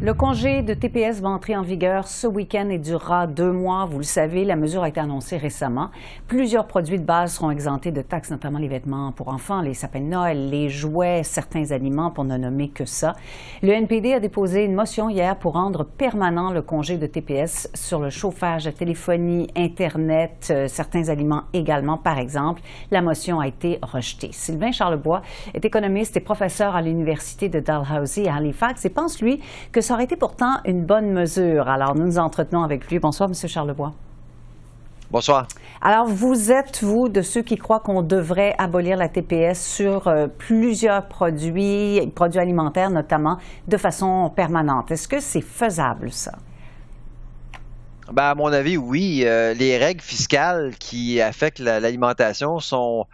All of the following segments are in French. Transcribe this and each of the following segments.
Le congé de TPS va entrer en vigueur ce week-end et durera 2 mois. Vous le savez, la mesure a été annoncée récemment. Plusieurs produits de base seront exemptés de taxes, notamment les vêtements pour enfants, les sapins de Noël, les jouets, certains aliments, pour ne nommer que ça. Le NPD a déposé une motion hier pour rendre permanent le congé de TPS sur le chauffage, la téléphonie, Internet, certains aliments également, par exemple. La motion a été rejetée. Sylvain Charlebois est économiste et professeur à l'Université de Dalhousie à Halifax et pense, lui, que ça aurait été pourtant une bonne mesure. Alors, nous nous entretenons avec lui. Bonsoir, M. Charlebois. Bonsoir. Alors, vous êtes, vous, de ceux qui croient qu'on devrait abolir la TPS sur plusieurs produits alimentaires notamment, de façon permanente. Est-ce que c'est faisable, ça? Ben, à mon avis, oui. Les règles fiscales qui affectent l'alimentation sont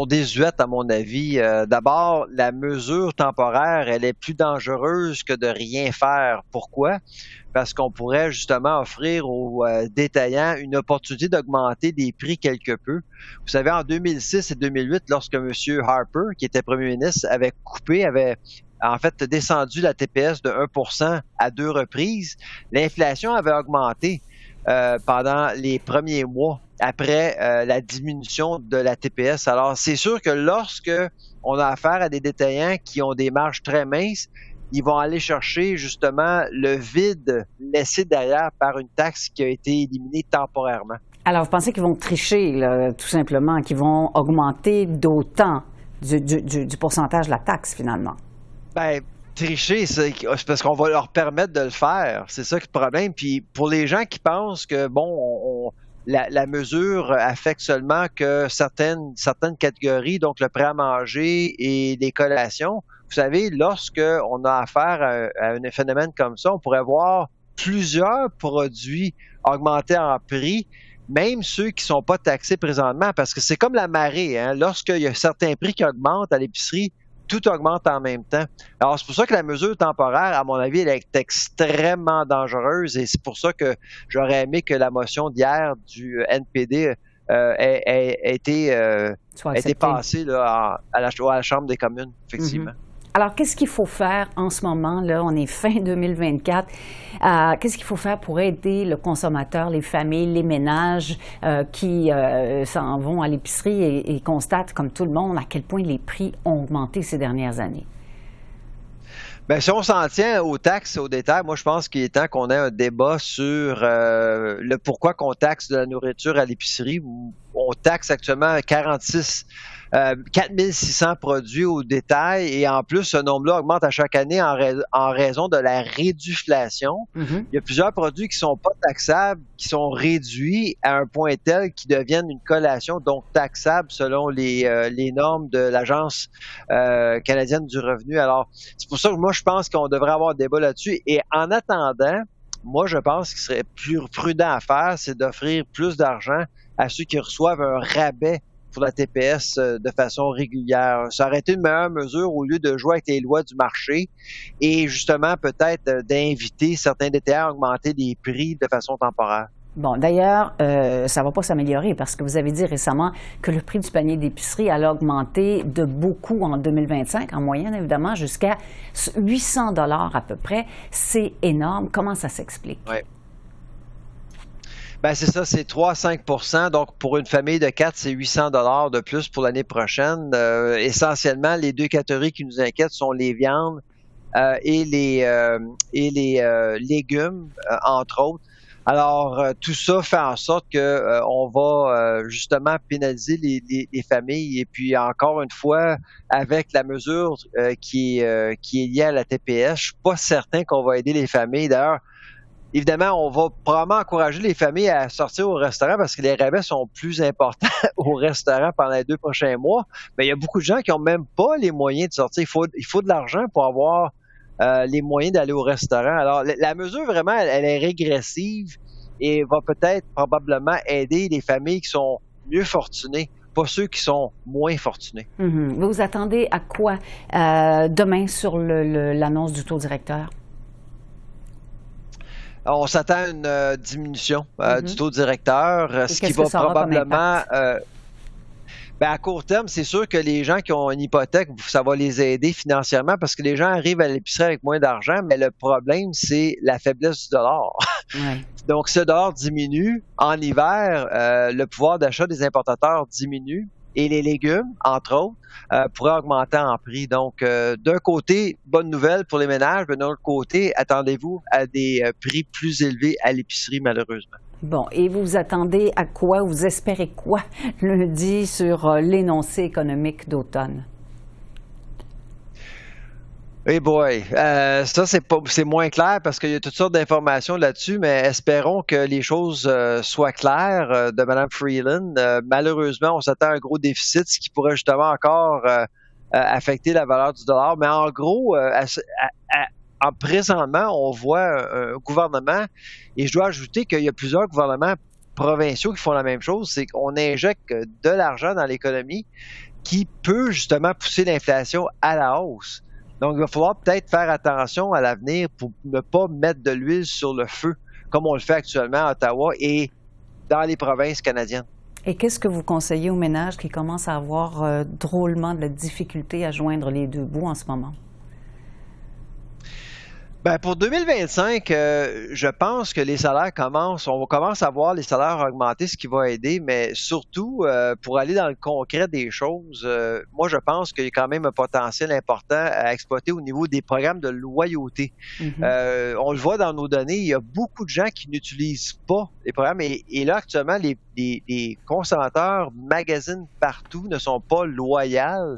désuètes, à mon avis. D'abord, la mesure temporaire, elle est plus dangereuse que de rien faire. Pourquoi? Parce qu'on pourrait justement offrir aux détaillants une opportunité d'augmenter des prix quelque peu. Vous savez, en 2006 et 2008, lorsque M. Harper, qui était premier ministre, avait en fait descendu la TPS de 1% à 2 reprises, l'inflation avait augmenté pendant les premiers mois après la diminution de la TPS. Alors, c'est sûr que lorsque on a affaire à des détaillants qui ont des marges très minces, ils vont aller chercher justement le vide laissé derrière par une taxe qui a été éliminée temporairement. Alors, vous pensez qu'ils vont tricher, là, tout simplement, qu'ils vont augmenter d'autant du pourcentage de la taxe, finalement? Ben, tricher, c'est parce qu'on va leur permettre de le faire. C'est ça le problème. Puis pour les gens qui pensent que, bon, la mesure affecte seulement que certaines catégories, donc le prêt à manger et les collations, vous savez, lorsque on a affaire à un phénomène comme ça, on pourrait voir plusieurs produits augmenter en prix, même ceux qui ne sont pas taxés présentement, parce que c'est comme la marée, hein? Lorsqu'il y a certains prix qui augmentent à l'épicerie, tout augmente en même temps. Alors, c'est pour ça que la mesure temporaire, à mon avis, elle est extrêmement dangereuse et c'est pour ça que j'aurais aimé que la motion d'hier du NPD ait été passée là, à la Chambre des communes, effectivement. Mm-hmm. Alors, qu'est-ce qu'il faut faire en ce moment? Là, on est fin 2024. Qu'est-ce qu'il faut faire pour aider le consommateur, les familles, les ménages qui s'en vont à l'épicerie et constatent, comme tout le monde, à quel point les prix ont augmenté ces dernières années? Bien, si on s'en tient aux taxes, aux détails, moi, je pense qu'il est temps qu'on ait un débat sur le pourquoi qu'on taxe de la nourriture à l'épicerie. On taxe actuellement 4600 produits au détail et en plus, ce nombre-là augmente à chaque année en raison de la réduflation. Mm-hmm. Il y a plusieurs produits qui sont pas taxables, qui sont réduits à un point tel qu'ils deviennent une collation, donc taxables selon les normes de l'Agence canadienne du revenu. Alors, c'est pour ça que moi, je pense qu'on devrait avoir un débat là-dessus. Et en attendant, moi, je pense qu'il serait plus prudent à faire, c'est d'offrir plus d'argent à ceux qui reçoivent un rabais pour la TPS de façon régulière. Ça aurait été une meilleure mesure au lieu de jouer avec les lois du marché et justement peut-être d'inviter certains détaillants à augmenter les prix de façon temporaire. Bon, d'ailleurs, ça ne va pas s'améliorer parce que vous avez dit récemment que le prix du panier d'épicerie allait augmenter de beaucoup en 2025, en moyenne évidemment, jusqu'à 800 $ à peu près. C'est énorme. Comment ça s'explique? Oui. Ben c'est ça, c'est 3 à 5 %. Donc, pour une famille de 4, c'est 800 $ de plus pour l'année prochaine. Essentiellement, les deux catégories qui nous inquiètent sont les viandes et les légumes, entre autres. Alors, tout ça fait en sorte que on va justement pénaliser les familles. Et puis, encore une fois, avec la mesure qui est liée à la TPS, je suis pas certain qu'on va aider les familles. D'ailleurs, évidemment, on va probablement encourager les familles à sortir au restaurant parce que les rabais sont plus importants au restaurant pendant les 2 prochains mois. Mais il y a beaucoup de gens qui n'ont même pas les moyens de sortir. Il faut de l'argent pour avoir les moyens d'aller au restaurant. Alors, la mesure, vraiment, elle est régressive et va peut-être probablement aider les familles qui sont mieux fortunées, pas ceux qui sont moins fortunés. Mm-hmm. Vous vous attendez à quoi demain sur l'annonce du taux directeur? On s'attend à une diminution du taux directeur, ce qui va probablement... Ben, à court terme, c'est sûr que les gens qui ont une hypothèque, ça va les aider financièrement parce que les gens arrivent à l'épicerie avec moins d'argent, mais le problème, c'est la faiblesse du dollar. Oui. Donc, si le dollar diminue en hiver, le pouvoir d'achat des importateurs diminue et les légumes, entre autres, pourraient augmenter en prix. Donc, d'un côté, bonne nouvelle pour les ménages, mais d'un autre côté, attendez-vous à des prix plus élevés à l'épicerie, malheureusement. Bon, et vous vous attendez à quoi, vous espérez quoi lundi sur l'énoncé économique d'automne? Hey boy, ça c'est moins clair parce qu'il y a toutes sortes d'informations là-dessus, mais espérons que les choses soient claires de Mme Freeland. Malheureusement, on s'attend à un gros déficit, ce qui pourrait justement encore affecter la valeur du dollar. Mais en gros, en présentement, on voit un gouvernement, et je dois ajouter qu'il y a plusieurs gouvernements provinciaux qui font la même chose, c'est qu'on injecte de l'argent dans l'économie qui peut justement pousser l'inflation à la hausse. Donc, il va falloir peut-être faire attention à l'avenir pour ne pas mettre de l'huile sur le feu, comme on le fait actuellement à Ottawa et dans les provinces canadiennes. Et qu'est-ce que vous conseillez aux ménages qui commencent à avoir drôlement de la difficulté à joindre les deux bouts en ce moment? Ben pour 2025, je pense que les salaires on commence à voir les salaires augmenter, ce qui va aider, mais surtout, pour aller dans le concret des choses, moi, je pense qu'il y a quand même un potentiel important à exploiter au niveau des programmes de loyauté. Mhm. On le voit dans nos données, il y a beaucoup de gens qui n'utilisent pas les programmes et là, actuellement, les consommateurs magasinent partout, ne sont pas loyaux.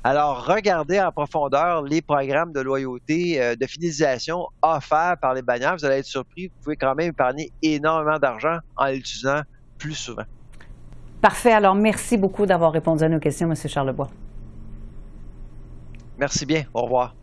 Alors, regardez en profondeur les programmes de loyauté, de fidélisation offerts par les bannières. Vous allez être surpris, vous pouvez quand même épargner énormément d'argent en l'utilisant plus souvent. Parfait. Alors, merci beaucoup d'avoir répondu à nos questions, M. Charlebois. Merci bien. Au revoir.